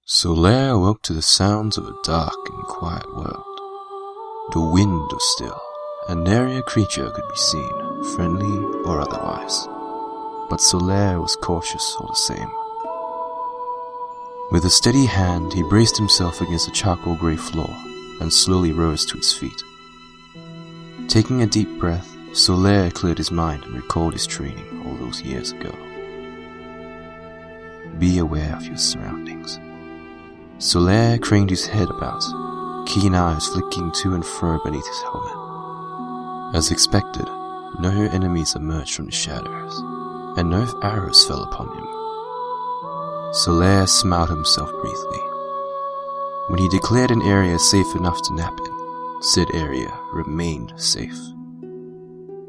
Solaire awoke to the sounds of a dark and quiet world. The wind was still, and nary a creature could be seen, friendly or otherwise. But Solaire was cautious all the same. With a steady hand, he braced himself against the charcoal grey floor and slowly rose to his feet. Taking a deep breath, Solaire cleared his mind and recalled his training all those years ago. Be aware of your surroundings. Solaire craned his head about, keen eyes flicking to and fro beneath his helmet. As expected, no enemies emerged from the shadows, and no arrows fell upon him. Solaire smiled himself briefly. When he declared an area safe enough to nap in, said area remained safe.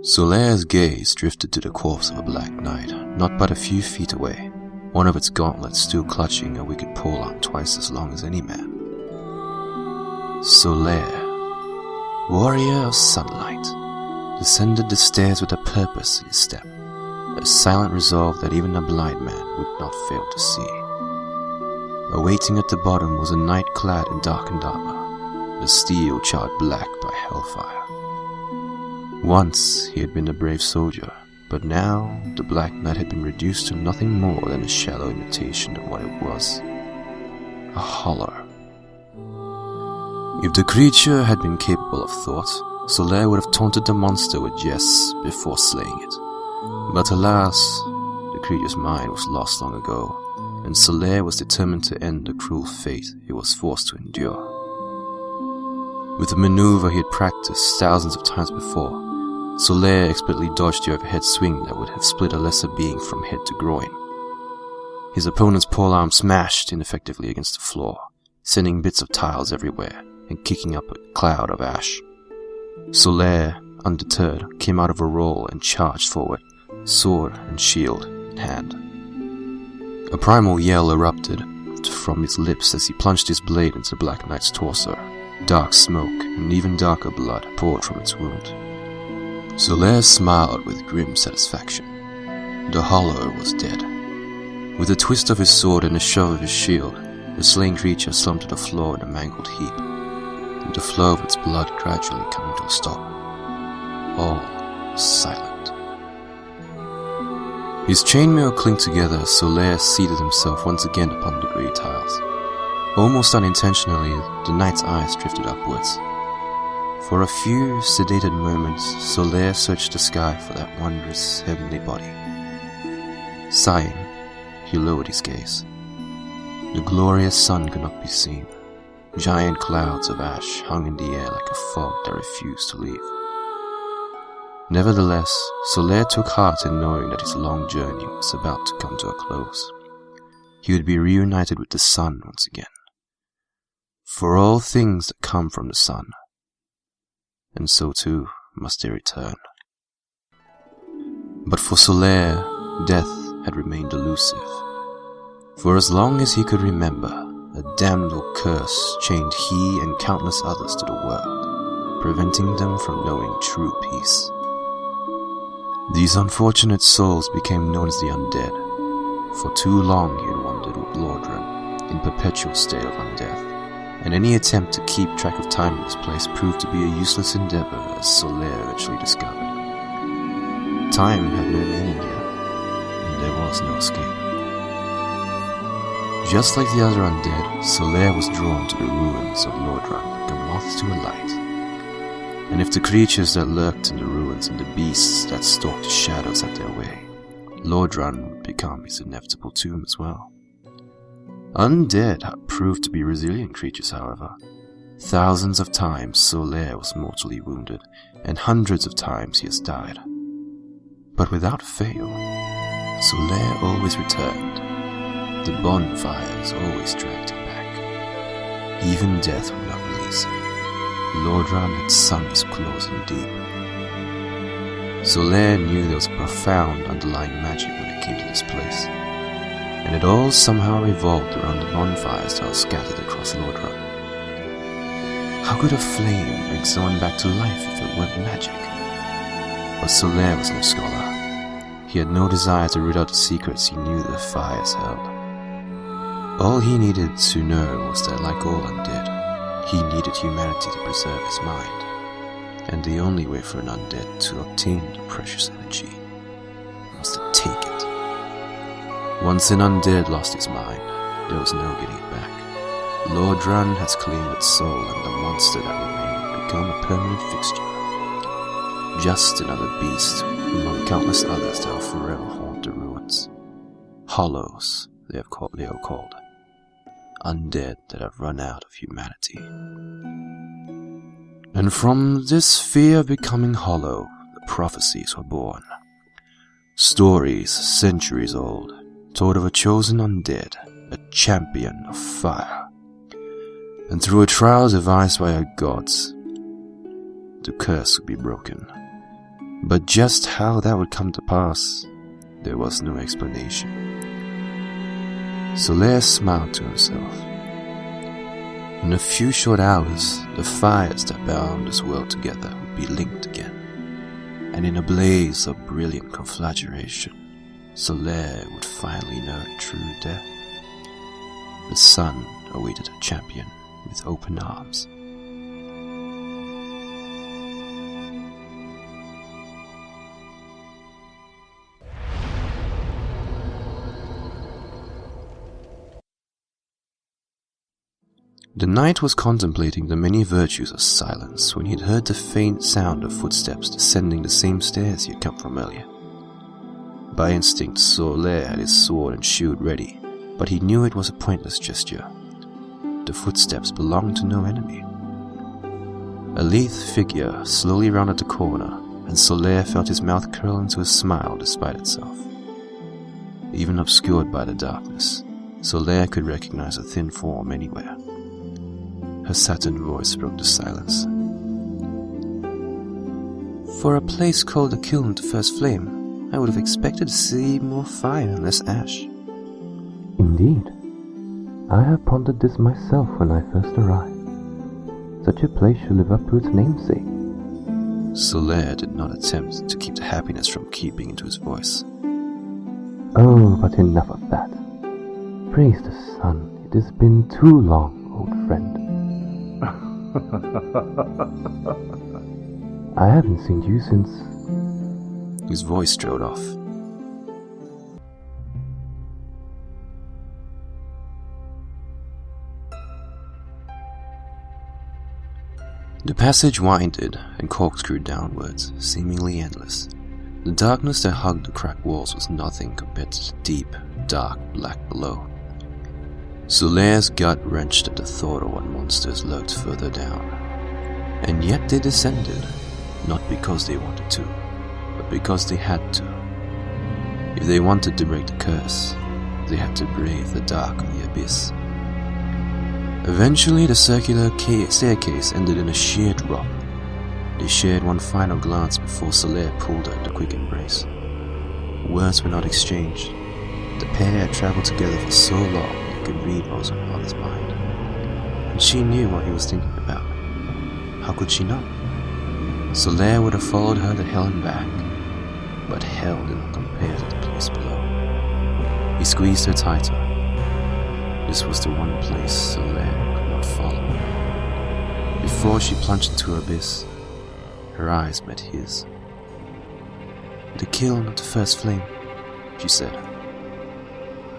Solaire's gaze drifted to the corpse of a black knight, not but a few feet away, one of its gauntlets still clutching a wicked polearm twice as long as any man. Solaire, warrior of sunlight, descended the stairs with a purpose in his step, a silent resolve that even a blind man would not fail to see. Awaiting at the bottom was a knight clad in darkened armor, the steel charred black by hellfire. Once he had been a brave soldier, but now the Black Knight had been reduced to nothing more than a shallow imitation of what it was, a hollow. If the creature had been capable of thought, Solaire would have taunted the monster with jests before slaying it. But alas, the creature's mind was lost long ago, and Solaire was determined to end the cruel fate he was forced to endure. With a maneuver he had practiced thousands of times before, Solaire expertly dodged the overhead swing that would have split a lesser being from head to groin. His opponent's polearm smashed ineffectively against the floor, sending bits of tiles everywhere and kicking up a cloud of ash. Solaire, undeterred, came out of a roll and charged forward, sword and shield in hand. A primal yell erupted from his lips as he plunged his blade into the Black Knight's torso. Dark smoke and even darker blood poured from its wound. Solaire smiled with grim satisfaction. The hollow was dead. With a twist of his sword and a shove of his shield, the slain creature slumped to the floor in a mangled heap, with the flow of its blood gradually coming to a stop. All was silent. His chainmail clinked together as Solaire seated himself once again upon the grey tiles. Almost unintentionally, the knight's eyes drifted upwards. For a few sedated moments, Solaire searched the sky for that wondrous heavenly body. Sighing, he lowered his gaze. The glorious sun could not be seen. Giant clouds of ash hung in the air like a fog that refused to leave. Nevertheless, Solaire took heart in knowing that his long journey was about to come to a close. He would be reunited with the sun once again. For all things that come from the sun, and so too must they return. But for Solaire, death had remained elusive. For as long as he could remember, a damnable curse chained he and countless others to the world, preventing them from knowing true peace. These unfortunate souls became known as the undead. For too long he had wandered with Lordran, in perpetual state of undeath, and any attempt to keep track of time in this place proved to be a useless endeavor, as Solaire eventually discovered. Time had no meaning here, and there was no escape. Just like the other undead, Solaire was drawn to the ruins of Lordran like a moth to a light. And if the creatures that lurked in the ruins and the beasts that stalked the shadows had their way, Lordran would become his inevitable tomb as well. Undead had proved to be resilient creatures, however. Thousands of times Solaire was mortally wounded, and hundreds of times he has died. But without fail, Solaire always returned. The bonfires always dragged him back. Even death would not release him. Lordran had sunk his claws in deep. Solaire knew there was profound underlying magic when it came to this place, and it all somehow revolved around the bonfires that were scattered across Lordran. How could a flame bring someone back to life if it weren't magic? But Solaire was no scholar. He had no desire to root out the secrets he knew the fires held. All he needed to know was that, like all undead, he needed humanity to preserve his mind, and the only way for an undead to obtain the precious energy was to take it. Once an undead lost his mind, there was no getting it back. Lord Run has claimed its soul, and the monster that remained would become a permanent fixture. Just another beast among countless others that will forever haunt the ruins. Hollows, they are called. Undead that have run out of humanity. And from this fear of becoming hollow, the prophecies were born. Stories, centuries old, told of a chosen undead, a champion of fire. And through a trial devised by our gods, the curse would be broken. But just how that would come to pass, there was no explanation. Solaire smiled to himself. In a few short hours, the fires that bound this world together would be linked again. And in a blaze of brilliant conflagration, Solaire would finally know true death. The sun awaited a champion with open arms. The knight was contemplating the many virtues of silence when he had heard the faint sound of footsteps descending the same stairs he had come from earlier. By instinct, Solaire had his sword and shield ready, but he knew it was a pointless gesture. The footsteps belonged to no enemy. A lithe figure slowly rounded the corner, and Solaire felt his mouth curl into a smile despite itself. Even obscured by the darkness, Solaire could recognize a thin form anywhere. Her satin voice broke the silence. For a place called the Kiln to First Flame, I would have expected to see more fire and less ash. Indeed. I have pondered this myself when I first arrived. Such a place should live up to its namesake. Solaire did not attempt to keep the happiness from creeping into his voice. Oh, but enough of that. Praise the sun, it has been too long, old friend. I haven't seen you since... His voice trailed off. The passage winded and corkscrewed downwards, seemingly endless. The darkness that hugged the cracked walls was nothing compared to the deep, dark black below. Solaire's gut wrenched at the thought of what monsters lurked further down. And yet they descended, not because they wanted to, but because they had to. If they wanted to break the curse, they had to brave the dark of the abyss. Eventually, the circular staircase ended in a sheer drop. They shared one final glance before Solaire pulled her into a quick embrace. Words were not exchanged. The pair had traveled together for so long they could read what was on the other's mind. And she knew what he was thinking about. How could she not? Solaire would have followed her to hell and back, but hell did not compare to the place below. He squeezed her tighter. This was the one place Solaire could not follow. Before she plunged into her abyss, her eyes met his. The kiln of the first flame, she said.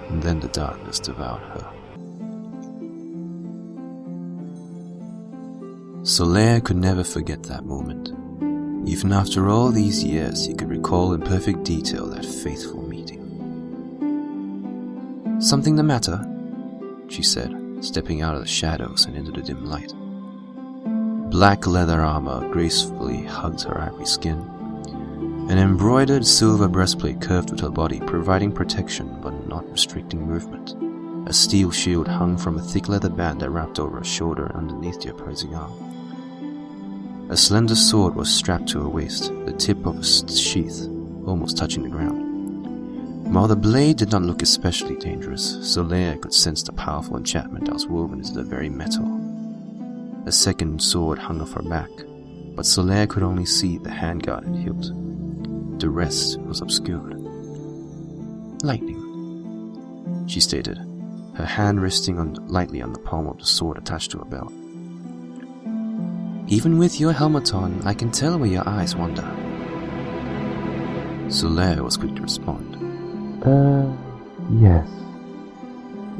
And then the darkness devoured her. Solaire could never forget that moment. Even after all these years, he could recall in perfect detail that faithful meeting. "Something the matter?" she said, stepping out of the shadows and into the dim light. Black leather armor gracefully hugged her ivory skin. An embroidered silver breastplate curved with her body, providing protection but not restricting movement. A steel shield hung from a thick leather band that wrapped over her shoulder underneath the opposing arm. A slender sword was strapped to her waist, the tip of a sheath almost touching the ground. While the blade did not look especially dangerous, Solaire could sense the powerful enchantment that was woven into the very metal. A second sword hung off her back, but Solaire could only see the handguard and hilt. The rest was obscured. "Lightning," she stated, her hand resting lightly on the palm of the sword attached to her belt. "Even with your helmet on, I can tell where your eyes wander." Solaire was quick to respond. Yes.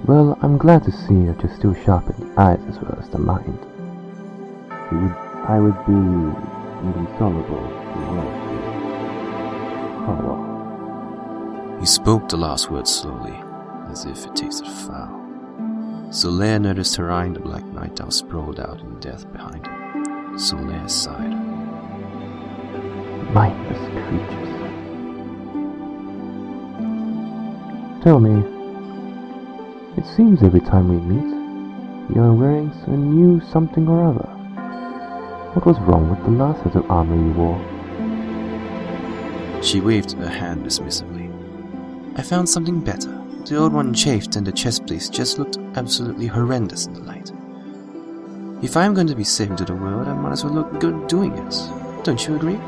Well, I'm glad to see that you're still sharp in the eyes as well as the mind. I would be inconsolable if you weren't. He spoke the last word slowly, as if it tasted foul. Solaire noticed her eyeing the black night owl sprawled out in death behind him. Solaire sighed. Mindless creatures. Tell me, it seems every time we meet, you are wearing a new something or other. What was wrong with the last set of armor you wore? She waved her hand dismissively. "I found something better. The old one chafed and the chest piece just looked absolutely horrendous in the light. If I'm going to be saving to the world, I might as well look good doing it. Don't you agree?"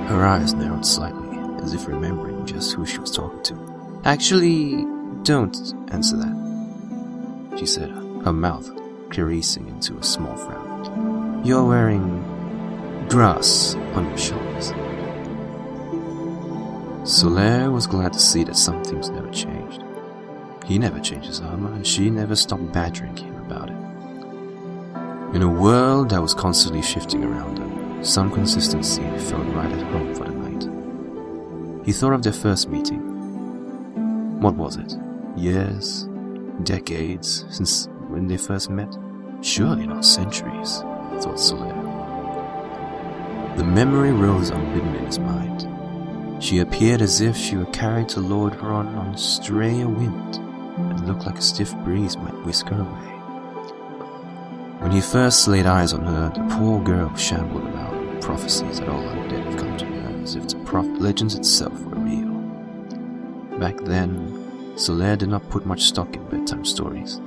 Her eyes narrowed slightly, as if remembering just who she was talking to. "Actually, don't answer that," she said, her mouth creasing into a small frown. "You're wearing grass on your shoulders." Solaire was glad to see that some things never changed. He never changed his armor, and she never stopped badgering him about it. In a world that was constantly shifting around them, some consistency felt right at home for the night. He thought of their first meeting. What was it? Years? Decades since when they first met? Surely not centuries, thought Solaire. The memory rose unbidden in his mind. She appeared as if she were carried to Lord Huron on stray a wind, and looked like a stiff breeze might whisk her away. When he first laid eyes on her, the poor girl shambled about with prophecies that all undead had come to her, as if the legends itself were real. Back then, Solaire did not put much stock in bedtime stories.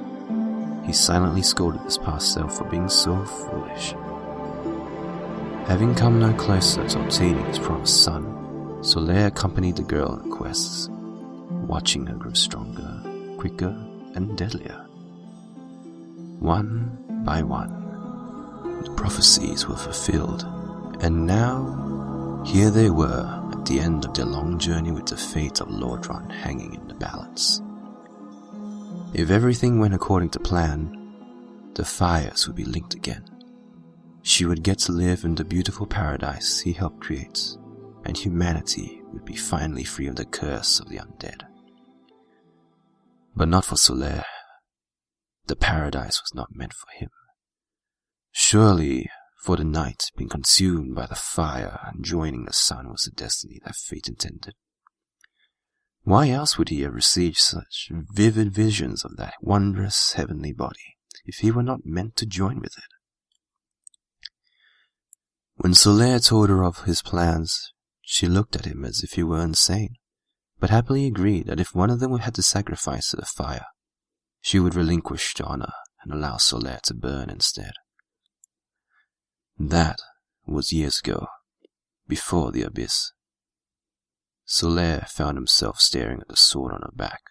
He silently scolded his past self for being so foolish. Having come no closer to obtaining his promised son, Solaire accompanied the girl on quests, watching her grow stronger, quicker, and deadlier. One by one, the prophecies were fulfilled, and now, here they were at the end of their long journey with the fate of Lordran hanging in the balance. If everything went according to plan, the fires would be linked again. She would get to live in the beautiful paradise he helped create, and humanity would be finally free of the curse of the undead. But not for Solaire. The paradise was not meant for him. Surely, for the night, being consumed by the fire and joining the sun was the destiny that fate intended. Why else would he have received such vivid visions of that wondrous heavenly body, if he were not meant to join with it? When Solaire told her of his plans, she looked at him as if he were insane, but happily agreed that if one of them had to sacrifice to the fire, she would relinquish the honor and allow Solaire to burn instead. That was years ago, before the abyss. Solaire found himself staring at the sword on her back.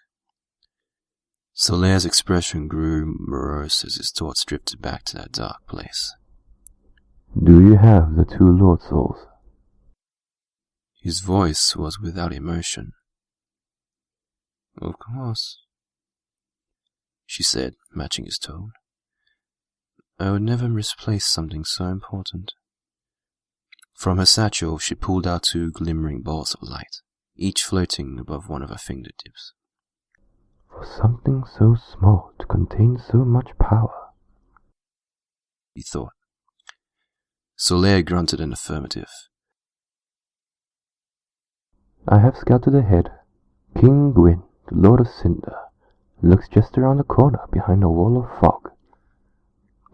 Solaire's expression grew morose as his thoughts drifted back to that dark place. Do you have the two Lord Souls? His voice was without emotion. Of course, she said, matching his tone. I would never misplace something so important. From her satchel, she pulled out two glimmering balls of light, each floating above one of her fingertips. For something so small to contain so much power, he thought. Solaire grunted an affirmative. I have scouted ahead. King Gwyn, the Lord of Cinder, looks just around the corner behind a wall of fog.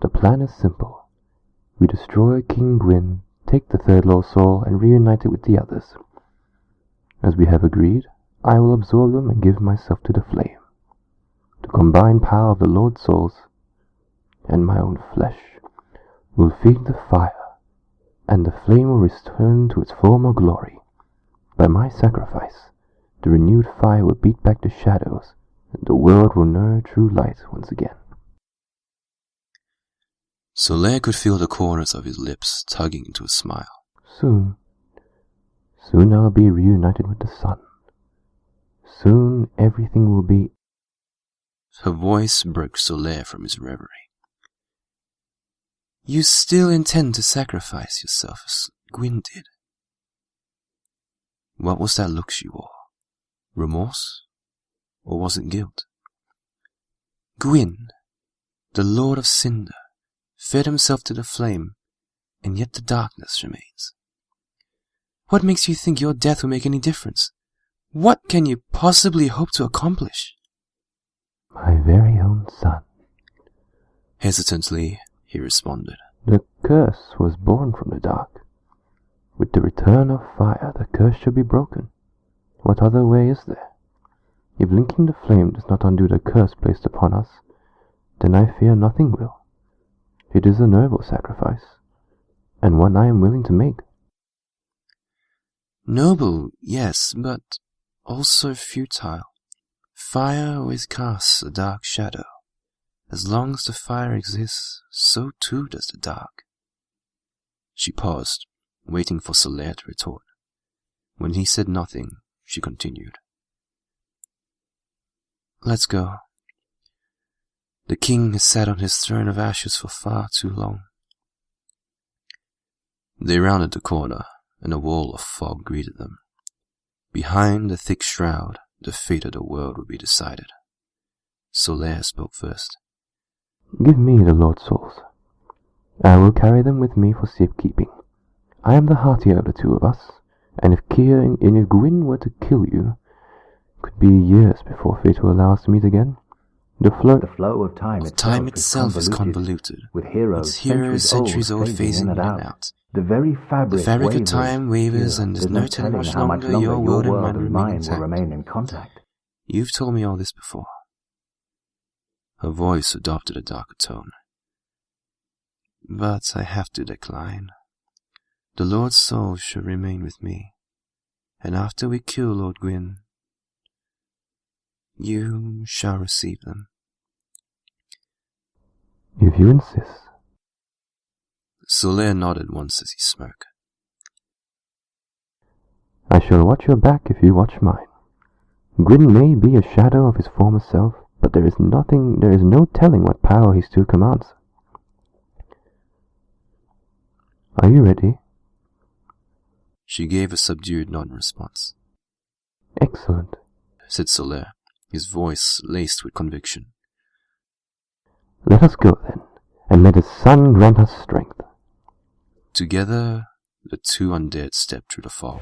The plan is simple. We destroy King Gwyn, take the third Lord Soul, and reunite it with the others. As we have agreed, I will absorb them and give myself to the flame. The combined power of the Lord Souls and my own flesh will feed the fire, and the flame will return to its former glory. By my sacrifice, the renewed fire will beat back the shadows and the world will know true light once again. Solaire could feel the corners of his lips tugging into a smile. Soon I'll be reunited with the sun. Soon everything will be... Her voice broke Solaire from his reverie. You still intend to sacrifice yourself as Gwyn did? What was that look she wore? Remorse? Or was it guilt? Gwyn, the Lord of Cinder, fed himself to the flame, and yet the darkness remains. What makes you think your death will make any difference? What can you possibly hope to accomplish? My very own son. Hesitantly, he responded. The curse was born from the dark. With the return of fire, the curse shall be broken. What other way is there? If linking the flame does not undo the curse placed upon us, then I fear nothing will. It is a noble sacrifice, and one I am willing to make. Noble, yes, but also futile. Fire always casts a dark shadow. As long as the fire exists, so too does the dark. She paused, waiting for Solaire to retort. When he said nothing, she continued. Let's go. The king has sat on his throne of ashes for far too long. They rounded the corner, and a wall of fog greeted them. Behind the thick shroud, the fate of the world would be decided. Solaire spoke first. Give me the Lord's souls. I will carry them with me for safekeeping. I am the heartier of the two of us, and if Gwyn were to kill you, it could be years before fate will allow us to meet again. The flow of time itself is convoluted, with heroes centuries old phasing in and out. The very fabric of time wavers, and there's no telling how much longer your world and mine will remain in contact. You've told me all this before. Her voice adopted a darker tone. But I have to decline. The Lord's soul shall remain with me, and after we kill Lord Gwyn, you shall receive them. If you insist. Solaire nodded once as he smirked. I shall watch your back if you watch mine. Gwyn may be a shadow of his former self, but there is no telling what power he still commands. Are you ready? She gave a subdued non-response. Excellent, said Solaire, his voice laced with conviction. Let us go then, and may the sun grant us strength. Together, the two undead stepped through the fog.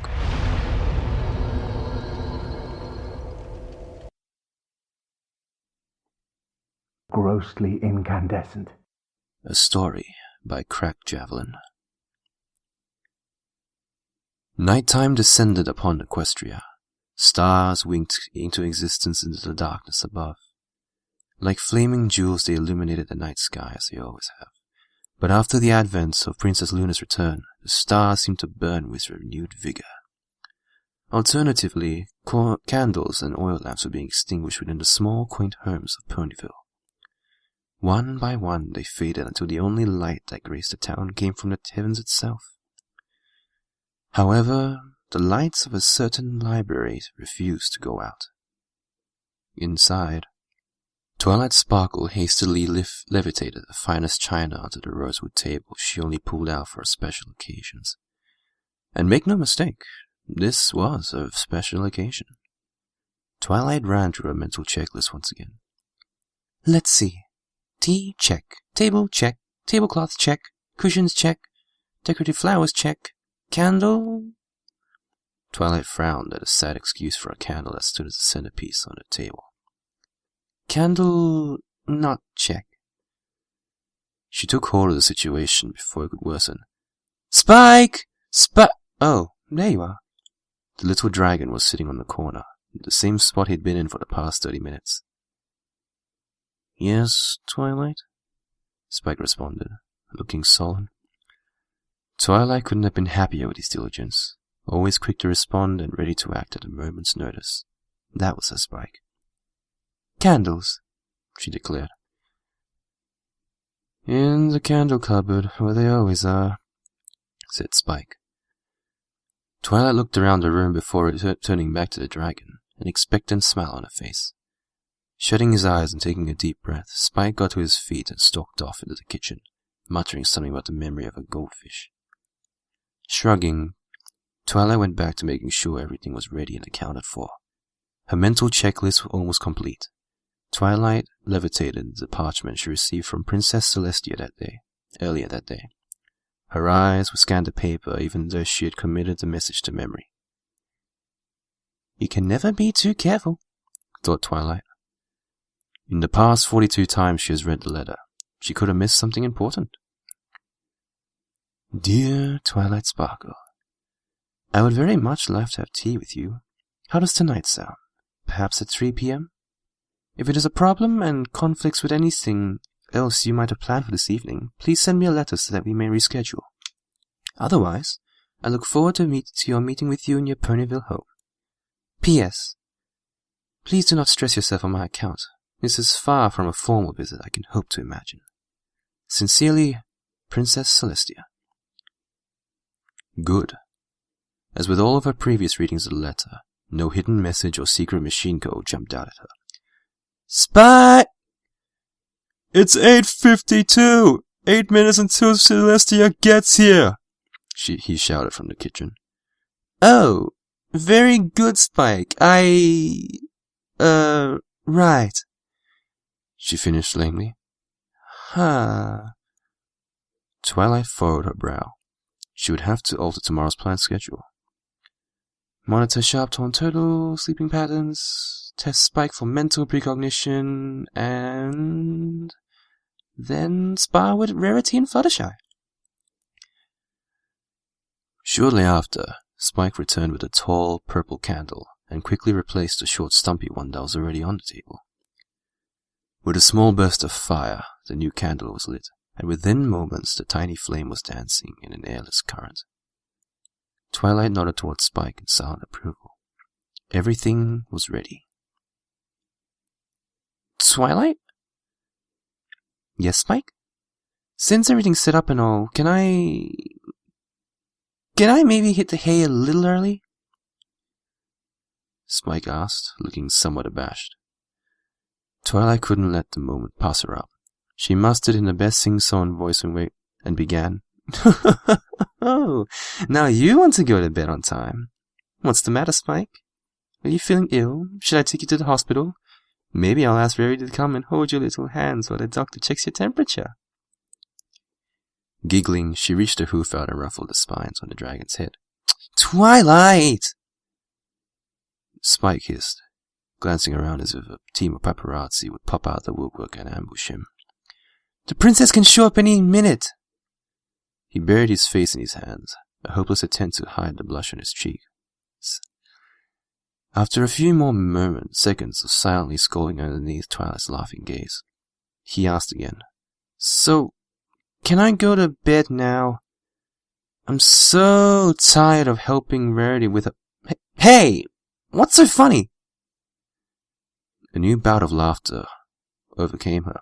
Grossly incandescent. A story by Cracked Javelin. Nighttime descended upon Equestria. Stars winked into existence into the darkness above. Like flaming jewels they illuminated the night sky as they always have. But after the advent of Princess Luna's return, the stars seemed to burn with renewed vigor. Alternatively, candles and oil lamps were being extinguished within the small, quaint homes of Ponyville. One by one they faded until the only light that graced the town came from the heavens itself. However, the lights of a certain library refused to go out. Inside, Twilight Sparkle hastily levitated the finest china onto the rosewood table she only pulled out for special occasions. And make no mistake, this was a special occasion. Twilight ran through a mental checklist once again. Let's see. Tea, check. Table, check. Tablecloth, check. Cushions, check. Decorative flowers, check. Candle? Twilight frowned at a sad excuse for a candle that stood as a centerpiece on the table. Candle, not check. She took hold of the situation before it could worsen. Spike! Oh, there you are. The little dragon was sitting on the corner, the same spot he'd been in for the past 30 minutes. Yes, Twilight? Spike responded, looking sullen. Twilight couldn't have been happier with his diligence, always quick to respond and ready to act at a moment's notice. That was her Spike. Candles, she declared. In the candle cupboard, where they always are, said Spike. Twilight looked around the room before turning back to the dragon, an expectant smile on her face. Shutting his eyes and taking a deep breath, Spike got to his feet and stalked off into the kitchen, muttering something about the memory of a goldfish. Shrugging, Twilight went back to making sure everything was ready and accounted for. Her mental checklist was almost complete. Twilight levitated the parchment she received from Princess Celestia earlier that day. Her eyes would scan the paper even though she had committed the message to memory. You can never be too careful, thought Twilight. In the past 42 times she has read the letter, she could have missed something important. Dear Twilight Sparkle, I would very much like to have tea with you. How does tonight sound? Perhaps at 3 p.m.? If it is a problem and conflicts with anything else you might have planned for this evening, please send me a letter so that we may reschedule. Otherwise, I look forward to your meeting with you in your Ponyville home. P.S. Please do not stress yourself on my account. This is far from a formal visit I can hope to imagine. Sincerely, Princess Celestia. Good. As with all of her previous readings of the letter, no hidden message or secret machine code jumped out at her. Spike! It's 8:52! 8 minutes until Celestia gets here! He shouted from the kitchen. Oh, very good, Spike. Right. She finished lamely. Twilight furrowed her brow. She would have to alter tomorrow's planned schedule. Monitor sharp tone turtle, sleeping patterns, test Spike for mental precognition, and then spar with Rarity and Fluttershy. Shortly after, Spike returned with a tall, purple candle and quickly replaced the short, stumpy one that was already on the table. With a small burst of fire, the new candle was lit, and within moments the tiny flame was dancing in an airless current. Twilight nodded towards Spike in silent approval. Everything was ready. Twilight? Yes, Spike? Since everything's set up and all, can I maybe hit the hay a little early? Spike asked, looking somewhat abashed. Twilight couldn't let the moment pass her up. She mustered in the best sing-song voice and began. Oh, now you want to go to bed on time. What's the matter, Spike? Are you feeling ill? Should I take you to the hospital? Maybe I'll ask Rarity to come and hold your little hands while the doctor checks your temperature. Giggling, she reached her hoof out and ruffled the spines on the dragon's head. Twilight! Spike hissed, glancing around as if a team of paparazzi would pop out the woodwork and ambush him. The princess can show up any minute! He buried his face in his hands, a hopeless attempt to hide the blush on his cheek. After a few more seconds of silently scolding underneath Twilight's laughing gaze, he asked again, So, can I go to bed now? I'm so tired of helping Rarity with a... Hey! What's so funny? A new bout of laughter overcame her.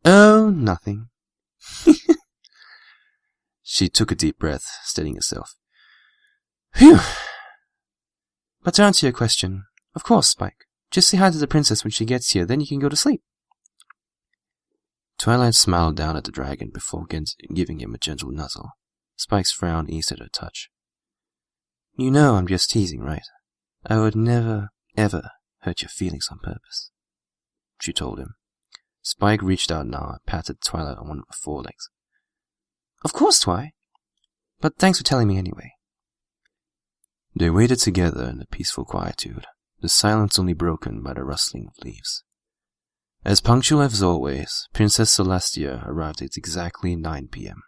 Oh, nothing. She took a deep breath, steadying herself. Phew! But to answer your question, of course, Spike. Just say hi to the princess when she gets here, then you can go to sleep. Twilight smiled down at the dragon before giving him a gentle nuzzle. Spike's frown eased at her touch. You know I'm just teasing, right? I would never, ever hurt your feelings on purpose, she told him. Spike reached out now and patted Twilight on one of her forelegs. Of course, Twi. But thanks for telling me anyway. They waited together in a peaceful quietude, the silence only broken by the rustling of leaves. As punctual as always, Princess Celestia arrived at exactly 9 p.m.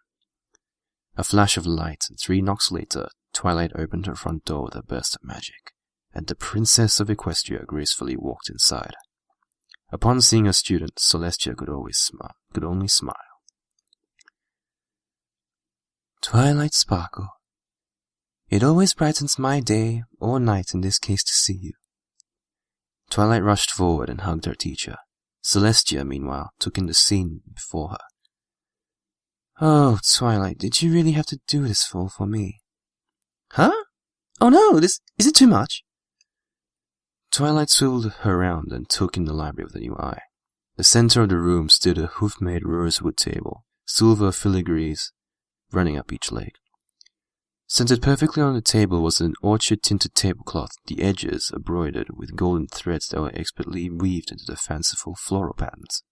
A flash of light, and 3 knocks later, Twilight opened her front door with a burst of magic, and the Princess of Equestria gracefully walked inside. Upon seeing her student, Celestia could only smile. Twilight Sparkle. It always brightens my day or night in this case to see you. Twilight rushed forward and hugged her teacher. Celestia, meanwhile, took in the scene before her. "Oh, Twilight, did you really have to do this for me?" "Huh? Oh no, is it too much?" Twilight swiveled her around and took in the library with a new eye. The center of the room stood a hoof-made rosewood table, silver filigrees running up each leg. Centered perfectly on the table was an orchid-tinted tablecloth, the edges embroidered with golden threads that were expertly weaved into the fanciful floral patterns.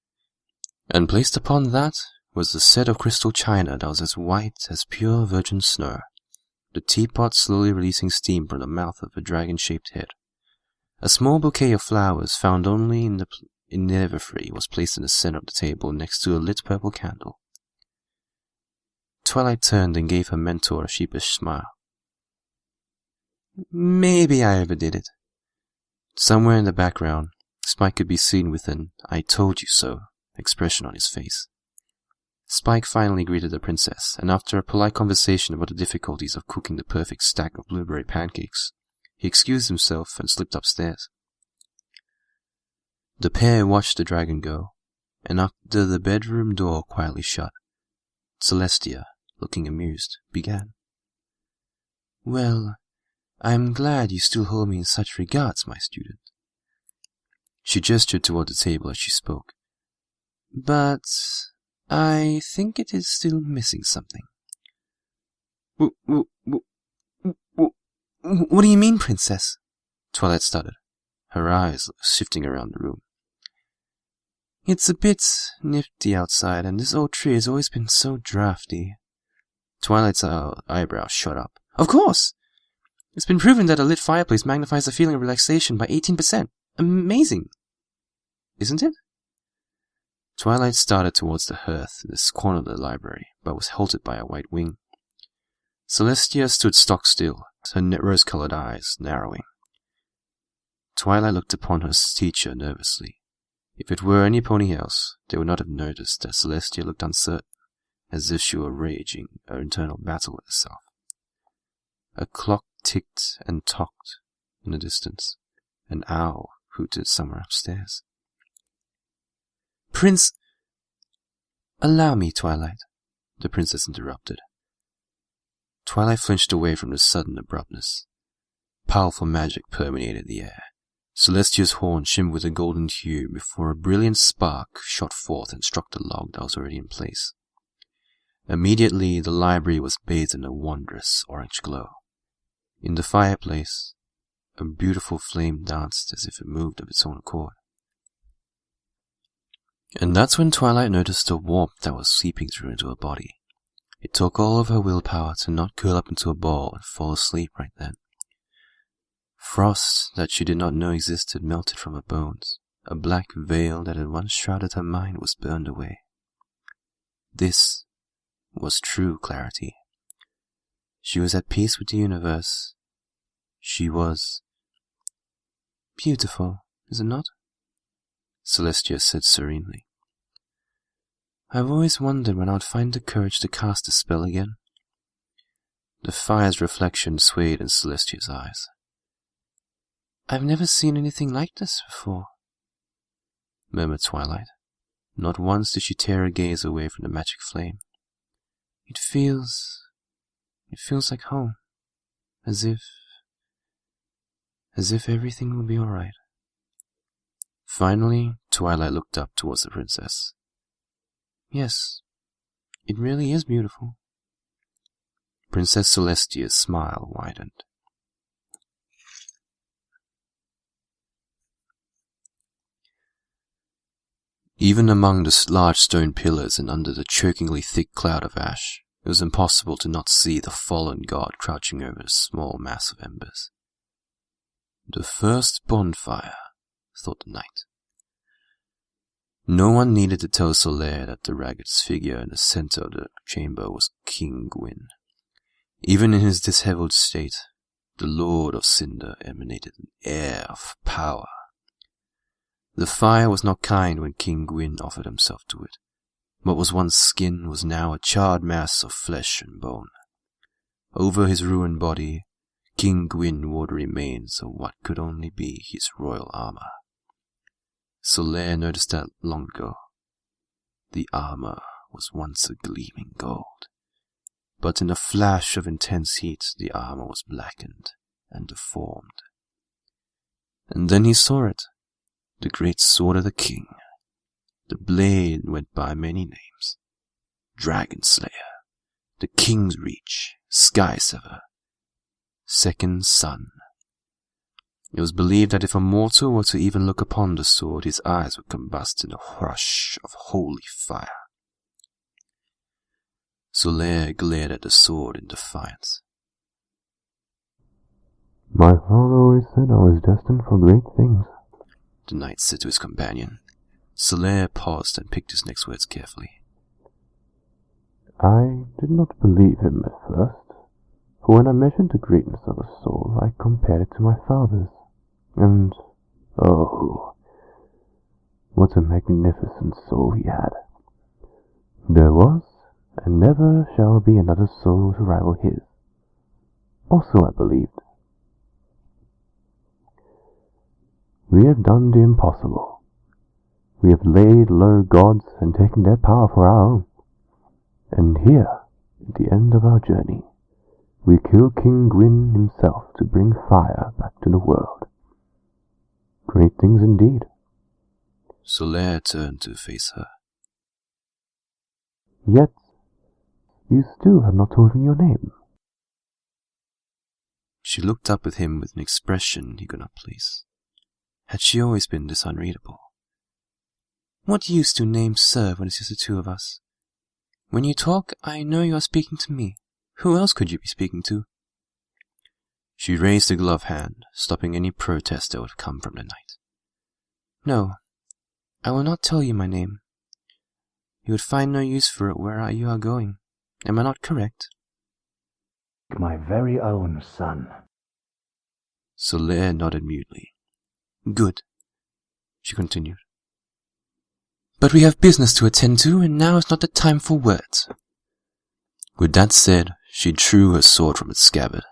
And placed upon that was a set of crystal china that was as white as pure virgin snow, the teapot slowly releasing steam from the mouth of a dragon-shaped head. A small bouquet of flowers found only in the Everfree was placed in the center of the table next to a lit purple candle. Twilight turned and gave her mentor a sheepish smile. "Maybe I overdid it." Somewhere in the background, Spike could be seen with an "I told you so" expression on his face. Spike finally greeted the princess, and after a polite conversation about the difficulties of cooking the perfect stack of blueberry pancakes, he excused himself and slipped upstairs. The pair watched the dragon go, and after the bedroom door quietly shut, Celestia, looking amused, began. "Well, I'm glad you still hold me in such regards, my student." She gestured toward the table as she spoke. "But I think it is still missing something." What do you mean, princess?" Twilight stuttered, her eyes shifting around the room. "It's a bit nifty outside, and this old tree has always been so drafty." Twilight's eyebrows shot up. "Of course! It's been proven that a lit fireplace magnifies the feeling of relaxation by 18%. Amazing! Isn't it?" Twilight started towards the hearth in this corner of the library, but was halted by a white wing. Celestia stood stock still, her rose-colored eyes narrowing. Twilight looked upon her teacher nervously. If it were any pony else, they would not have noticed that Celestia looked uncertain, as if she were raging an internal battle with herself. A clock ticked and tocked in the distance. An owl hooted somewhere upstairs. "Prince—" "Allow me, Twilight," the princess interrupted. Twilight flinched away from the sudden abruptness. Powerful magic permeated the air. Celestia's horn shimmered with a golden hue before a brilliant spark shot forth and struck the log that was already in place. Immediately, the library was bathed in a wondrous orange glow. In the fireplace, a beautiful flame danced as if it moved of its own accord. And that's when Twilight noticed the warmth that was seeping through into her body. It took all of her willpower to not curl up into a ball and fall asleep right then. Frost that she did not know existed melted from her bones. A black veil that had once shrouded her mind was burned away. This was true clarity. She was at peace with the universe. She was beautiful, is it not? Celestia said serenely. I've always wondered when I'd find the courage to cast the spell again. The fire's reflection swayed in Celestia's eyes. I've never seen anything like this before, murmured Twilight. Not once did she tear her gaze away from the magic flame. It feels like home, as if everything will be all right. Finally, Twilight looked up towards the princess. Yes, it really is beautiful. Princess Celestia's smile widened. Even among the large stone pillars and under the chokingly thick cloud of ash, it was impossible to not see the fallen god crouching over a small mass of embers. The first bonfire, thought the knight. No one needed to tell Solaire that the ragged figure in the center of the chamber was King Gwyn. Even in his disheveled state, the Lord of Cinder emanated an air of power. The fire was not kind when King Gwyn offered himself to it. What was once skin was now a charred mass of flesh and bone. Over his ruined body, King Gwyn wore the remains of what could only be his royal armor. Solaire noticed that long ago. The armor was once a gleaming gold, but in a flash of intense heat the armor was blackened and deformed. And then he saw it, the great sword of the king. The blade went by many names: Dragon Slayer, the King's Reach, Sky Sever, Second Son. It was believed that if a mortal were to even look upon the sword, his eyes would combust in a rush of holy fire. Solaire glared at the sword in defiance. My father always said I was destined for great things, the knight said to his companion. Solaire paused and picked his next words carefully. I did not believe him at first, for when I measured the greatness of a soul, I compared it to my father's, and, oh, what a magnificent soul he had. There was, and never shall be another soul to rival his. Also I believed. We have done the impossible. We have laid low gods and taken their power for our own. And here, at the end of our journey, we kill King Gwyn himself to bring fire back to the world. Great things indeed. Solaire turned to face her. Yet, you still have not told me your name. She looked up at him with an expression he could not place. Had she always been this unreadable? What use do names serve when it's just the two of us? When you talk, I know you are speaking to me. Who else could you be speaking to? She raised a gloved hand, stopping any protest that would come from the knight. No, I will not tell you my name. You would find no use for it where you are going. Am I not correct? My very own son. Solaire nodded mutely. Good, she continued. But we have business to attend to, and now is not the time for words. With that said, she drew her sword from its scabbard.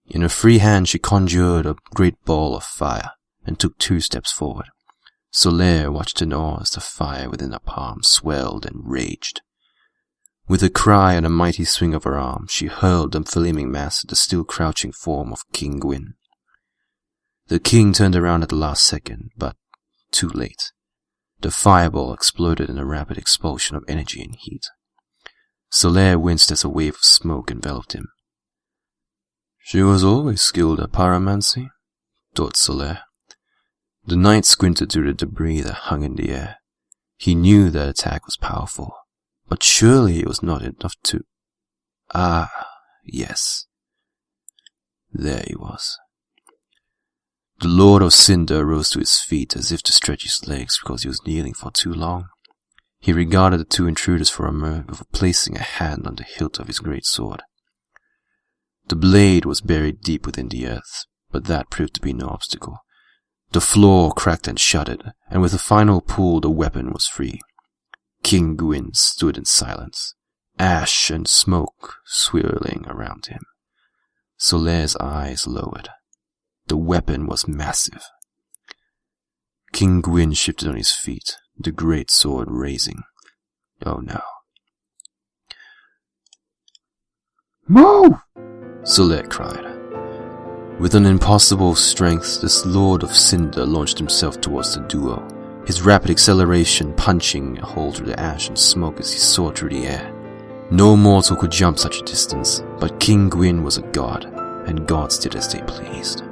In her free hand she conjured a great ball of fire, and took 2 steps forward. Solaire watched in awe as the fire within her palm swelled and raged. With a cry and a mighty swing of her arm, she hurled the flaming mass at the still crouching form of King Gwyn. The king turned around at the last second, but too late. The fireball exploded in a rapid expulsion of energy and heat. Solaire winced as a wave of smoke enveloped him. She was always skilled at pyromancy, thought Solaire. The knight squinted through the debris that hung in the air. He knew that attack was powerful, but surely it was not enough to... Ah, yes. There he was. The Lord of Cinder rose to his feet as if to stretch his legs because he was kneeling for too long. He regarded the 2 intruders for a moment before placing a hand on the hilt of his great sword. The blade was buried deep within the earth, but that proved to be no obstacle. The floor cracked and shuddered, and with a final pull the weapon was free. King Gwyn stood in silence, ash and smoke swirling around him. Solaire's eyes lowered. The weapon was massive. King Gwyn shifted on his feet, the great sword raising. Oh no. Move! Solaire cried. With an impossible strength, this Lord of Cinder launched himself towards the duo, his rapid acceleration punching a hole through the ash and smoke as he soared through the air. No mortal could jump such a distance, but King Gwyn was a god, and gods did as they pleased.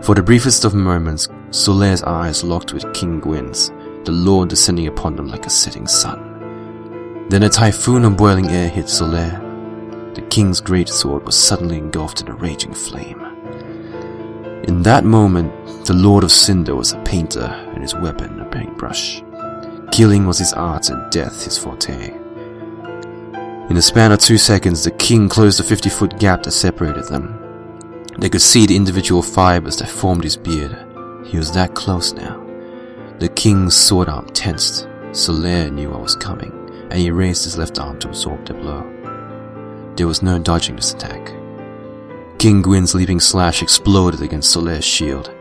For the briefest of moments, Solaire's eyes locked with King Gwyn's, the Lord descending upon them like a setting sun. Then a typhoon of boiling air hit Solaire. The king's greatsword was suddenly engulfed in a raging flame. In that moment, the Lord of Cinder was a painter and his weapon a paintbrush. Killing was his art and death his forte. In the span of 2 seconds, the king closed the 50-foot gap that separated them. They could see the individual fibers that formed his beard. He was that close now. The king's sword arm tensed. Solaire knew what was coming, and he raised his left arm to absorb the blow. There was no dodging this attack. King Gwyn's leaping slash exploded against Solaire's shield.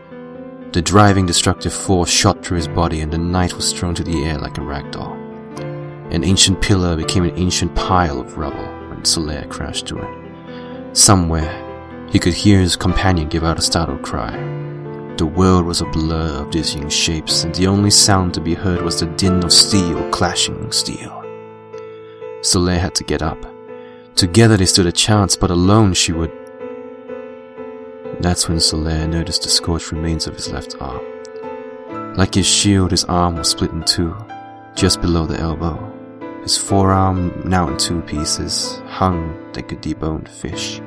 The driving destructive force shot through his body and the knight was thrown to the air like a rag doll. An ancient pillar became an ancient pile of rubble when Solaire crashed through it. Somewhere, he could hear his companion give out a startled cry. The world was a blur of dizzying shapes, and the only sound to be heard was the din of steel clashing steel. Solaire had to get up. Together they stood a chance, but alone she would... That's when Solaire noticed the scorched remains of his left arm. Like his shield, his arm was split in two, just below the elbow. His forearm, now in two pieces, hung like a deboned fish.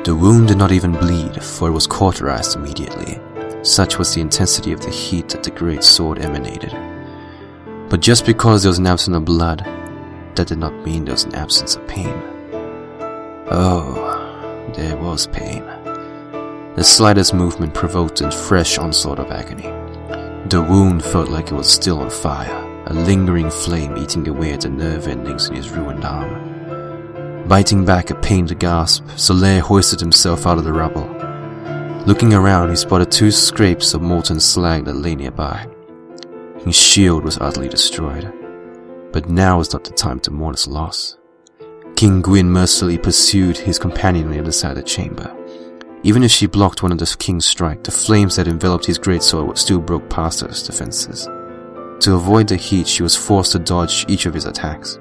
The wound did not even bleed, for it was cauterized immediately. Such was the intensity of the heat that the great sword emanated. But just because there was an absence of blood, that did not mean there was an absence of pain. Oh, there was pain. The slightest movement provoked a fresh onslaught of agony. The wound felt like it was still on fire, a lingering flame eating away at the nerve endings in his ruined arm. Biting back a pained gasp, Solaire hoisted himself out of the rubble. Looking around, he spotted two scrapes of molten slag that lay nearby. His shield was utterly destroyed, but now was not the time to mourn his loss. King Gwyn mercilessly pursued his companion on the other side of the chamber. Even if she blocked one of the king's strike, the flames that enveloped his greatsword still broke past her defenses. To avoid the heat, she was forced to dodge each of his attacks.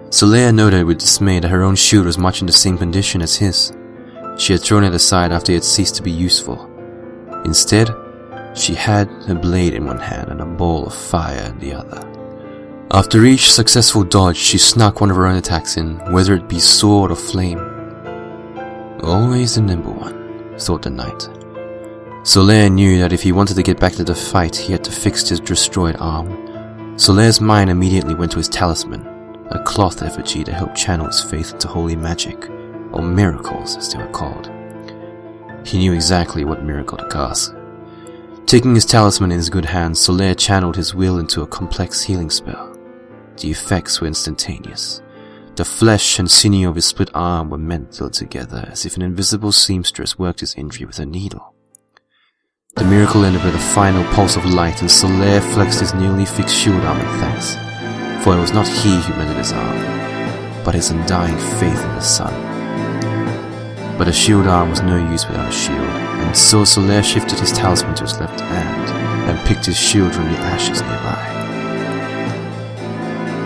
Solaire noted with dismay that her own shield was much in the same condition as his. She had thrown it aside after it had ceased to be useful. Instead, she had a blade in one hand and a ball of fire in the other. After each successful dodge, she snuck one of her own attacks in, whether it be sword or flame. Always the nimble one, thought the knight. Solaire knew that if he wanted to get back to the fight, he had to fix his destroyed arm. Solaire's mind immediately went to his talisman, a cloth effigy that helped channel his faith into holy magic, or miracles as they were called. He knew exactly what miracle to cast. Taking his talisman in his good hands, Solaire channeled his will into a complex healing spell. The effects were instantaneous. The flesh and sinew of his split arm were melted together as if an invisible seamstress worked his injury with a needle. The miracle ended with a final pulse of light, and Solaire flexed his newly fixed shield arm in thanks, for it was not he who mended his arm, but his undying faith in the sun. But a shield arm was no use without a shield, and so Solaire shifted his talisman to his left hand and picked his shield from the ashes nearby.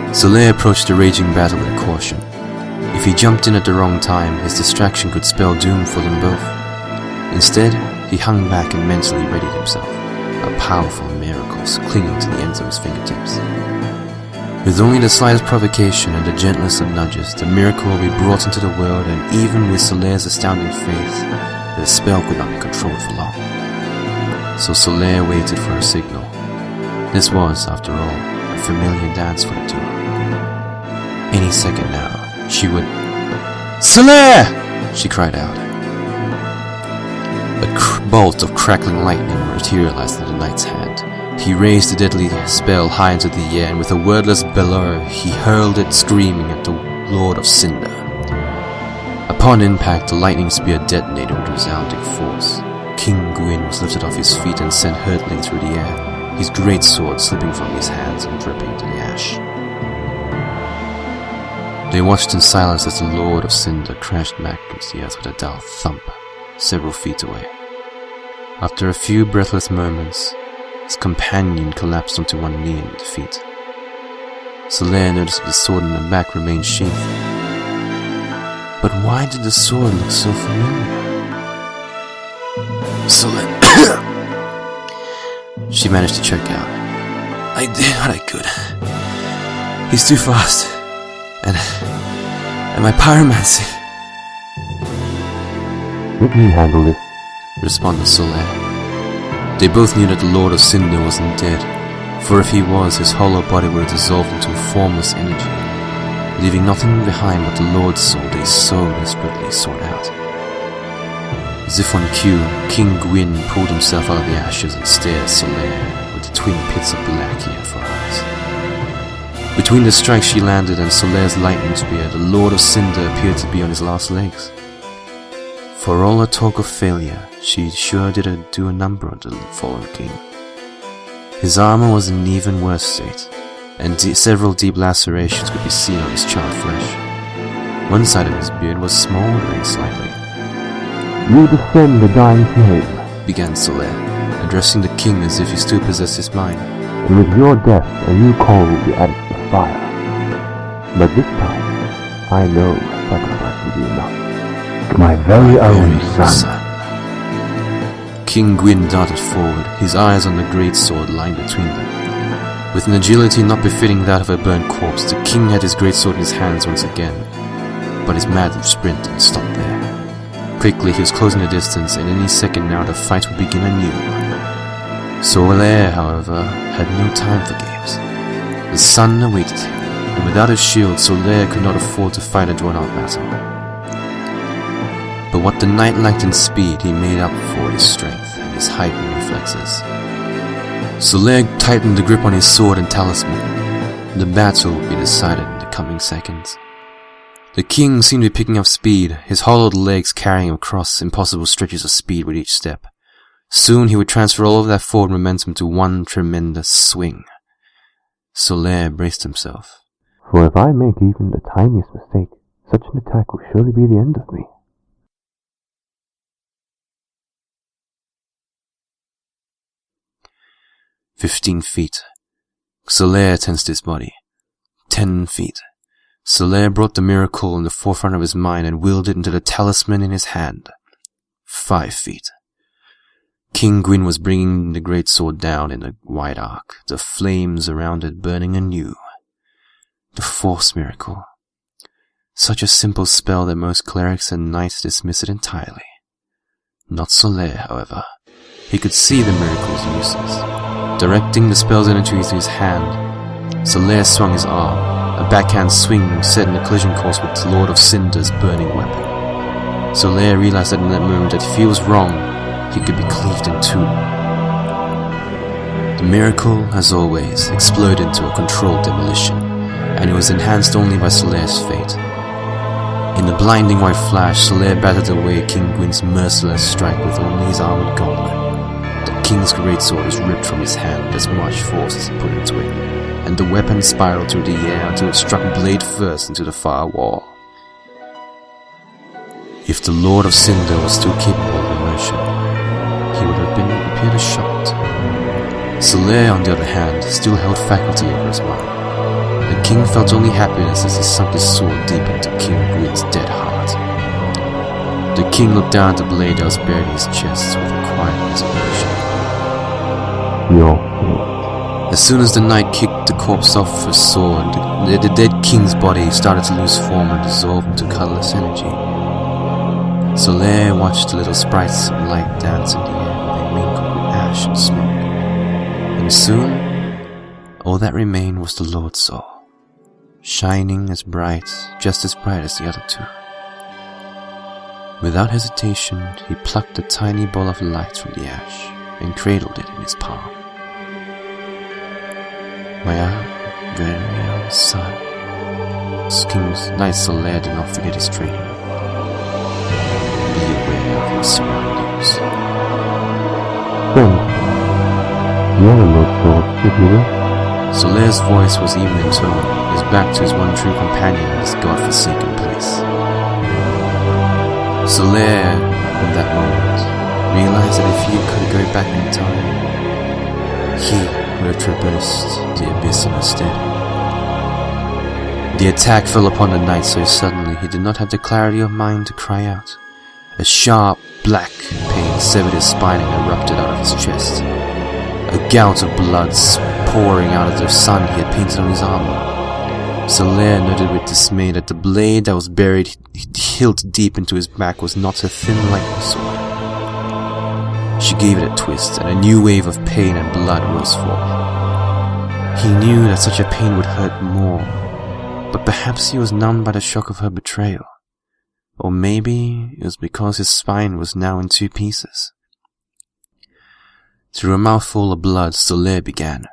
Solaire approached the raging battle with caution. If he jumped in at the wrong time, his distraction could spell doom for them both. Instead, he hung back and mentally readied himself, a powerful miracle clinging to the ends of his fingertips. With only the slightest provocation and the gentlest of nudges, the miracle will be brought into the world, and even with Solaire's astounding faith, the spell could not be controlled for long. So Solaire waited for her signal. This was, after all, a familiar dance for the two. Any second now, she would... "Solaire!" she cried out. A bolt of crackling lightning materialized in the knight's hand. He raised the deadly spell high into the air, and with a wordless bellow, he hurled it screaming at the Lord of Cinder. Upon impact, the lightning spear detonated with resounding force. King Gwyn was lifted off his feet and sent hurtling through the air, his great sword slipping from his hands and dripping into the ash. They watched in silence as the Lord of Cinder crashed back against the earth with a dull thump, several feet away. After a few breathless moments, his companion collapsed onto one knee in defeat. Solaire noticed that the sword in the back remained sheathed. But why did the sword look so familiar? Solaire... She managed to choke out. "I did what I could. He's too fast. And my pyromancy..." "Let me handle this," responded Solaire. They both knew that the Lord of Cinder wasn't dead, for if he was, his hollow body would have dissolved into a formless energy, leaving nothing behind but the Lord's soul they so desperately sought out. As if on cue, King Gwyn pulled himself out of the ashes and stared at Solaire with the twin pits of black he had for eyes. Between the strikes she landed and Solaire's lightning spear, the Lord of Cinder appeared to be on his last legs. For all her talk of failure, she sure did do a number on the fallen king. His armor was in even worse state, and several deep lacerations could be seen on his charred flesh. One side of his beard was smoldering slightly. You defend the dying flame, began Solaire, addressing the king as if he still possessed his mind. and with your death a new coal will be added to the fire. But this time, I know my sacrifice will be enough. My very own Very son. King Gwyn darted forward, his eyes on the great sword lying between them. With an agility not befitting that of a burnt corpse, the king had his great sword in his hands once again, but his mad sprint didn't stop there. Quickly he was closing the distance, and any second now the fight would begin anew. Solaire, however, had no time for games. The sun awaited him, and without his shield, Solaire could not afford to fight a drawn-out battle. But what the knight lacked in speed, he made up for with his strength and his heightened reflexes. Solaire tightened the grip on his sword and talisman. The battle would be decided in the coming seconds. The king seemed to be picking up speed, his hollowed legs carrying him across impossible stretches of speed with each step. Soon he would transfer all of that forward momentum to one tremendous swing. Solaire braced himself. For if I make even the tiniest mistake, such an attack will surely be the end of me. "15 feet. Solaire tensed his body. 10 feet. Solaire brought the miracle in the forefront of his mind and willed it into the talisman in his hand. 5 feet. King Gwyn was bringing the great sword down in a wide arc, the flames around it burning anew. The Force Miracle. Such a simple spell that most clerics and knights dismiss it entirely. Not Solaire, however. He could see the miracle's uses. Directing the spell's energy into his hand, Solaire swung his arm, a backhand swing set in a collision course with the Lord of Cinder's burning weapon. Solaire realized that in that moment that if he was wrong, he could be cleaved in two. The miracle, as always, exploded into a controlled demolition, and it was enhanced only by Solaire's fate. In the blinding white flash, Solaire battered away King Gwyn's merciless strike with only his armored gauntlet. The king's greatsword was ripped from his hand with as much force as he put into it, and the weapon spiraled through the air until it struck blade first into the far wall. If the Lord of Cinder was still capable of immersion, he would have appeared as shocked. Solaire, on the other hand, still held faculty over his mind. The king felt only happiness as he sunk his sword deep into King Gwyn's dead heart. The king looked down at the blade that was buried in his chest with a quiet resignation. As soon as the knight kicked the corpse off his sword, the dead king's body started to lose form and dissolve into colorless energy. Solaire watched the little sprites of light dance in the air where they mingled with ash and smoke. And soon, all that remained was the Lord's soul, shining just as bright as the other two. Without hesitation, he plucked a tiny ball of light from the ash and cradled it in his palm. My very own son. King's Knight Solaire did not forget his training. Be aware of your surroundings. Friend, you are the Lord's sword, if you will. Solaire's voice was even in tone, his back to his one true companion in this god-forsaken place. Solaire, in that moment, realized that if he could go back in time, he would have traversed the abyss instead. The attack fell upon the knight so suddenly he did not have the clarity of mind to cry out. A sharp, black pain severed his spine and erupted out of his chest. A gout of blood pouring out of the sun he had painted on his armor. Solaire noted with dismay that the blade that was buried hilt deep into his back was not a thin lightning sword. She gave it a twist, and a new wave of pain and blood rose forth. He knew that such a pain would hurt more, but perhaps he was numbed by the shock of her betrayal. Or maybe it was because his spine was now in two pieces. Through a mouthful of blood, Solaire began.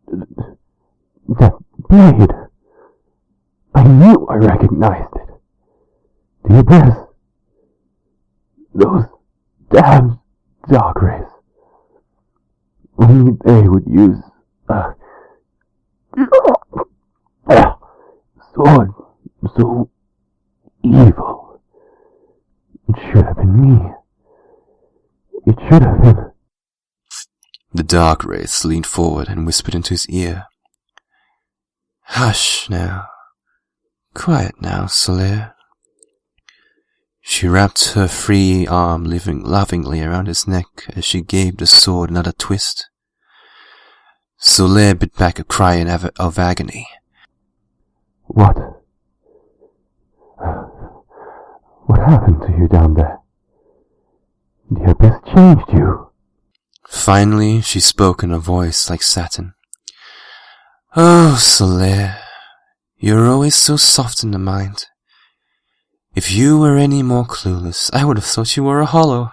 That blade! I knew I recognized it. The abyss! Those damn dark rays. Only they would use a sword so evil. It should have been me. It should have been. The dark wraith leaned forward and whispered into his ear. Hush now. Quiet now, Solaire. She wrapped her free arm lovingly around his neck as she gave the sword another twist. Solaire bit back a cry of agony. What? What happened to you down there? The abyss changed you. Finally, she spoke in a voice like satin. Oh, Solaire, you're always so soft in the mind. If you were any more clueless, I would have thought you were a hollow.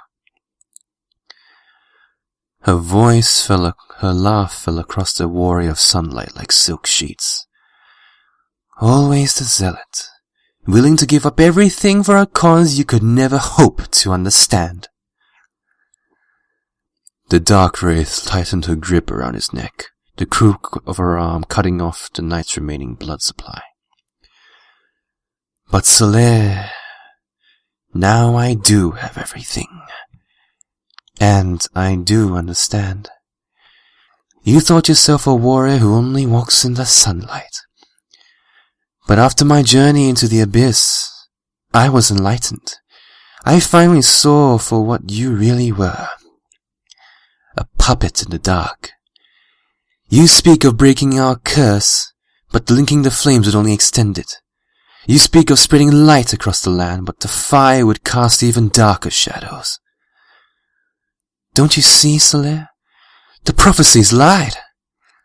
Her laugh fell across the warrior of sunlight like silk sheets. Always the zealot, willing to give up everything for a cause you could never hope to understand. The dark wraith tightened her grip around his neck, the crook of her arm cutting off the knight's remaining blood supply. But Solaire, now I do have everything. And I do understand. You thought yourself a warrior who only walks in the sunlight. But after my journey into the abyss, I was enlightened. I finally saw for what you really were. A puppet in the dark. You speak of breaking our curse, but linking the flames would only extend it. You speak of spreading light across the land, but the fire would cast even darker shadows. Don't you see, Solaire? The prophecies lied.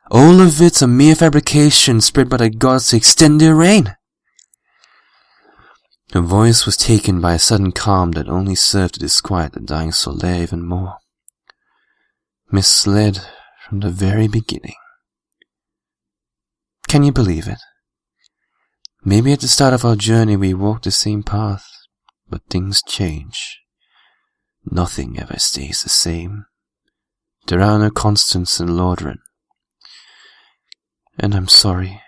All of it a mere fabrication spread by the gods to extend their reign. Her voice was taken by a sudden calm that only served to disquiet the dying Solaire even more. Misled from the very beginning. Can you believe it? Maybe at the start of our journey we walked the same path, but things change. Nothing ever stays the same. There are no constants in Lordaeron. And I'm sorry.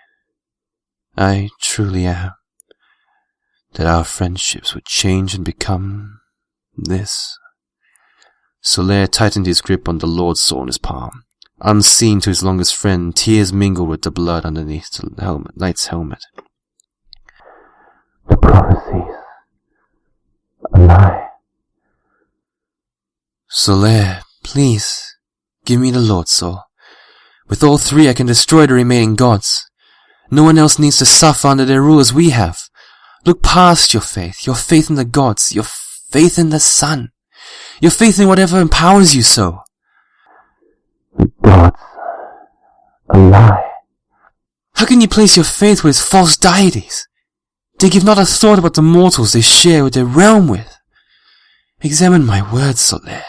I truly am. That our friendships would change and become this. Solaire tightened his grip on the Lord's sword in his palm. Unseen to his longest friend, tears mingled with the blood underneath the knight's helmet. The prophecies. A lie. Solaire, please, give me the Lord's soul. With all three I can destroy the remaining gods. No one else needs to suffer under their rule as we have. Look past your faith in the gods, your faith in the sun. Your faith in whatever empowers you so. The gods. A lie. How can you place your faith with false deities? They give not a thought about the mortals they share with their realm with. Examine my words, Solaire.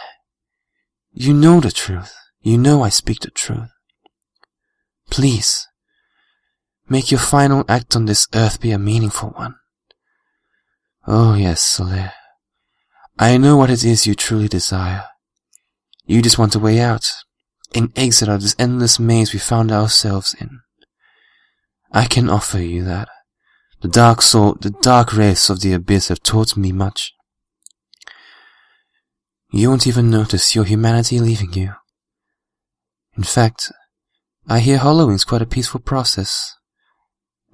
You know the truth. You know I speak the truth. Please, make your final act on this earth be a meaningful one. Oh yes, Solaire. I know what it is you truly desire. You just want a way out, an exit out of this endless maze we found ourselves in. I can offer you that. The dark wraiths of the abyss have taught me much. You won't even notice your humanity leaving you. In fact, I hear hollowing's quite a peaceful process.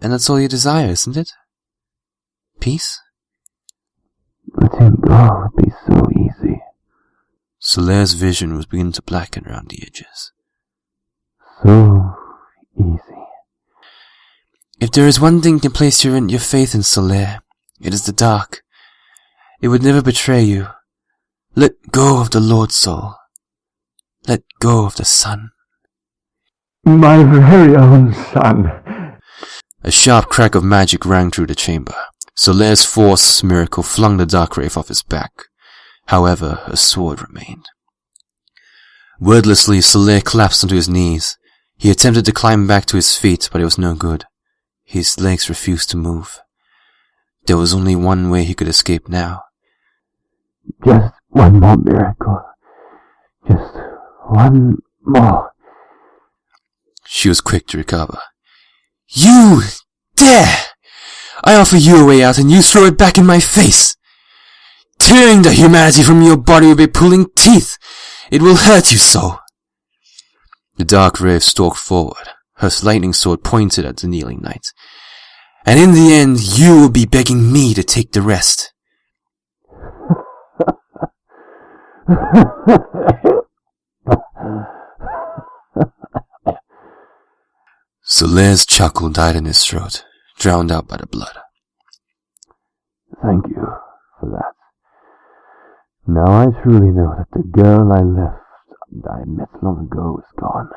And that's all you desire, isn't it? Peace? Letting go would be so easy. Solaire's vision was beginning to blacken around the edges. So easy. If there is one thing to place your faith in, Solaire, it is the dark. It would never betray you. Let go of the Lord's soul. Let go of the sun. My very own son. A sharp crack of magic rang through the chamber. Solaire's force miracle flung the dark wraith off his back. However, her sword remained. Wordlessly, Solaire collapsed onto his knees. He attempted to climb back to his feet, but it was no good. His legs refused to move. There was only one way he could escape now. Just One more miracle. Just one more. She was quick to recover. You dare! I offer you a way out and you throw it back in my face! Tearing the humanity from your body will be pulling teeth. It will hurt you so. The dark wraith stalked forward, her lightning sword pointed at the kneeling knight. And in the end, you will be begging me to take the rest. Solaire's chuckle died in his throat, drowned out by the blood. Thank you for that. Now I truly know that the girl I met long ago is gone.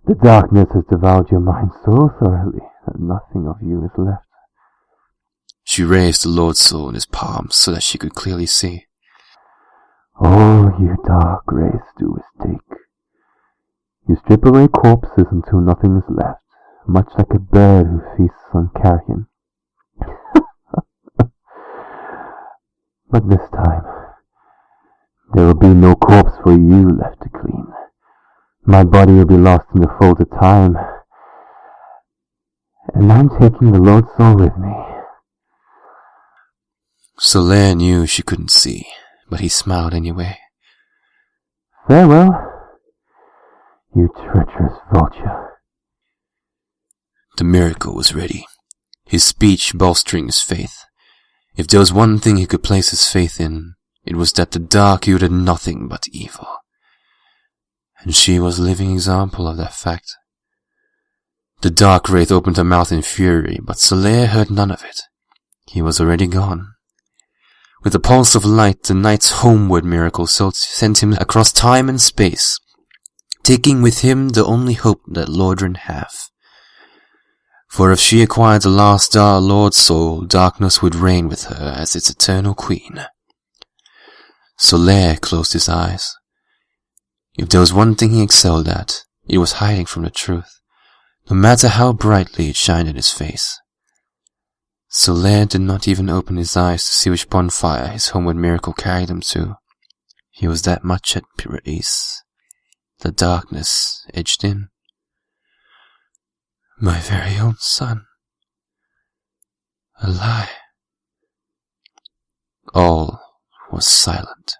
The darkness has devoured your mind so thoroughly that nothing of you is left. She raised the Lord's soul in his palms so that she could clearly see. All you dark race do is take. You strip away corpses until nothing is left, much like a bird who feasts on carrion. But this time, there will be no corpse for you left to clean. My body will be lost in the fold of time, and I'm taking the Lord's soul with me. Solaire knew she couldn't see, but he smiled anyway. Farewell, you treacherous vulture. The miracle was ready, his speech bolstering his faith. If there was one thing he could place his faith in, it was that the dark yielded nothing but evil. And she was a living example of that fact. The dark wraith opened her mouth in fury, but Solaire heard none of it. He was already gone. With the pulse of light, the knight's homeward miracle sent him across time and space, taking with him the only hope that Lordran have. For if she acquired the last Lord's soul, darkness would reign with her as its eternal queen. Solaire closed his eyes. If there was one thing he excelled at, it was hiding from the truth, no matter how brightly it shined in his face. Solaire did not even open his eyes to see which bonfire his homeward miracle carried him to. He was that much at peace. The darkness edged in. My very own son. A lie. All was silent.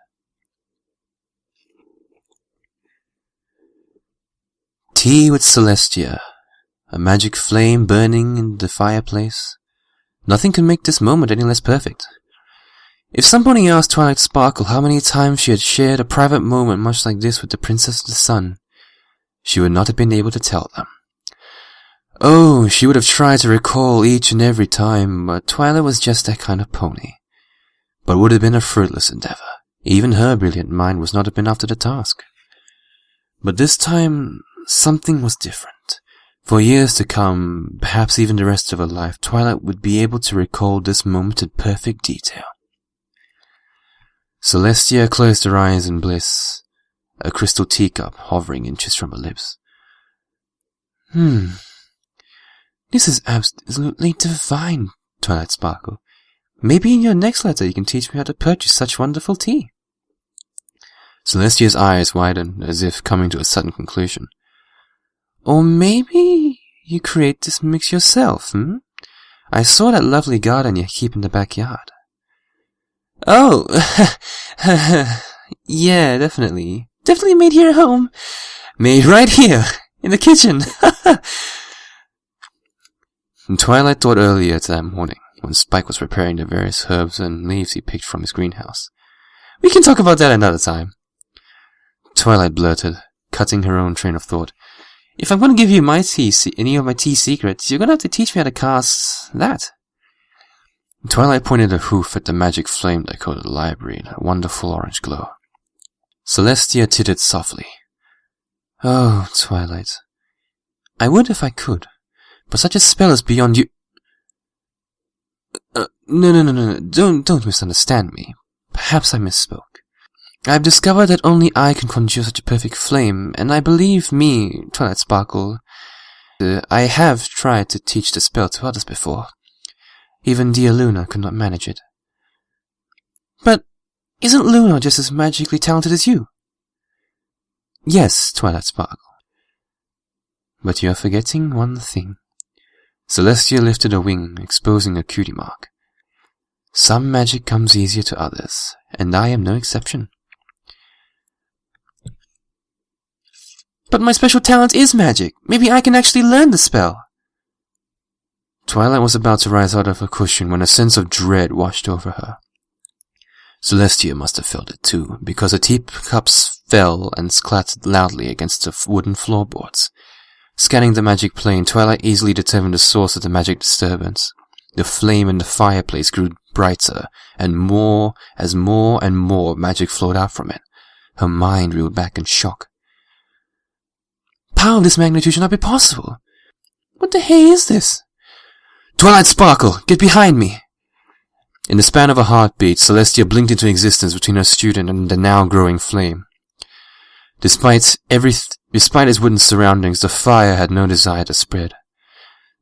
Tea with Celestia, a magic flame burning in the fireplace. Nothing could make this moment any less perfect. If somebody asked Twilight Sparkle how many times she had shared a private moment much like this with the Princess of the Sun, she would not have been able to tell them. Oh, she would have tried to recall each and every time, but Twilight was just that kind of pony. But it would have been a fruitless endeavor. Even her brilliant mind was not have been up to the task. But this time, something was different. For years to come, perhaps even the rest of her life, Twilight would be able to recall this moment in perfect detail. Celestia closed her eyes in bliss, a crystal teacup hovering inches from her lips. This is absolutely divine, Twilight Sparkle. Maybe in your next letter you can teach me how to purchase such wonderful tea. Celestia's eyes widened, as if coming to a sudden conclusion. Or maybe you create this mix yourself, I saw that lovely garden you keep in the backyard. Oh, yeah, definitely. Definitely made here at home. Made right here, in the kitchen. And Twilight thought earlier that morning, when Spike was preparing the various herbs and leaves he picked from his greenhouse. We can talk about that another time. Twilight blurted, cutting her own train of thought. If I'm going to give you my any of my tea secrets, you're going to have to teach me how to cast that. Twilight pointed a hoof at the magic flame that coated the library in a wonderful orange glow. Celestia tittered softly. Oh, Twilight. I would if I could, but such a spell is beyond you. No. Don't misunderstand me. Perhaps I misspoke. I've discovered that only I can conjure such a perfect flame, and I believe me, Twilight Sparkle. I have tried to teach the spell to others before. Even dear Luna could not manage it. But Isn't Luna just as magically talented as you? Yes, Twilight Sparkle. But you are forgetting one thing. Celestia lifted a wing, exposing a cutie mark. Some magic comes easier to others, and I am no exception. But my special talent is magic. Maybe I can actually learn the spell. Twilight was about to rise out of her cushion when a sense of dread washed over her. Celestia must have felt it too, because her teacups fell and clattered loudly against the wooden floorboards. Scanning the magic plane, Twilight easily determined the source of the magic disturbance. The flame in the fireplace grew brighter, and more and more magic flowed out from it. Her mind reeled back in shock. Power of this magnitude should not be possible. What the hey is this? Twilight Sparkle, get behind me! In the span of a heartbeat, Celestia blinked into existence between her student and the now growing flame. Despite its wooden surroundings, the fire had no desire to spread.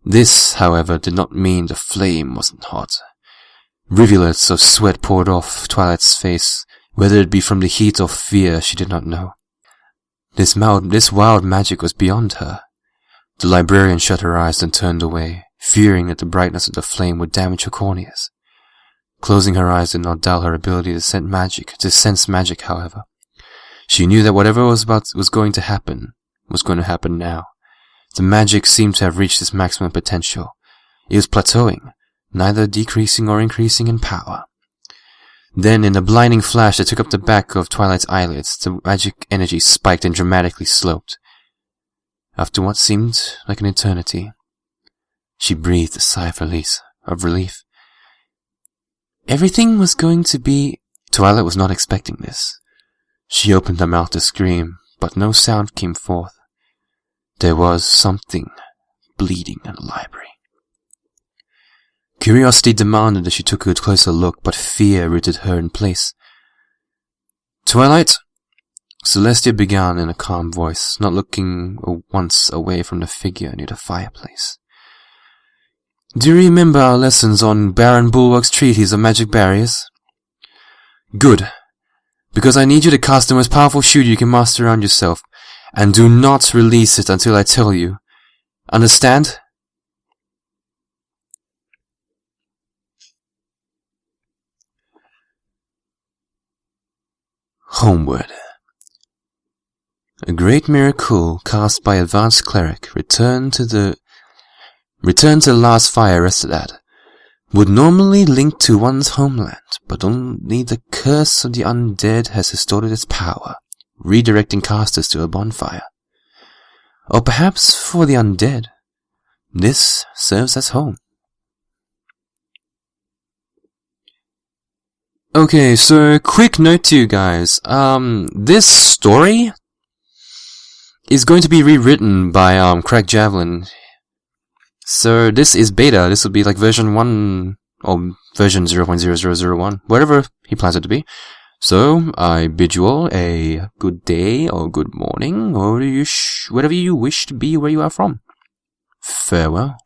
This, however, did not mean the flame wasn't hot. Rivulets of sweat poured off Twilight's face, whether it be from the heat or fear she did not know. This wild magic was beyond her. The librarian shut her eyes and turned away, fearing that the brightness of the flame would damage her corneas. Closing her eyes did not dull her ability to sense magic, however. She knew that whatever was going to happen now. The magic seemed to have reached its maximum potential. It was plateauing, neither decreasing or increasing in power. Then, in a blinding flash that took up the back of Twilight's eyelids, the magic energy spiked and dramatically sloped. After what seemed like an eternity, she breathed a sigh of relief. Everything was going to be... Twilight was not expecting this. She opened her mouth to scream, but no sound came forth. There was something bleeding in the library. Curiosity demanded that she took a closer look, but fear rooted her in place. Twilight? Celestia began in a calm voice, not looking once away from the figure near the fireplace. Do you remember our lessons on Baron Bulwark's treatise of magic barriers? Good. Because I need you to cast the most powerful shield you can master around yourself, and do not release it until I tell you. Understand? Homeward. A great miracle cast by advanced cleric returned to the last fire rested at, would normally link to one's homeland, but only the curse of the undead has distorted its power, redirecting casters to a bonfire. Or perhaps for the undead, this serves as home. Okay, so quick note to you guys. This story is going to be rewritten by Craig Javelin. So this is beta. This will be like version 1 or version 0.0001, whatever he plans it to be. So I bid you all a good day or good morning or whatever you wish to be where you are from. Farewell.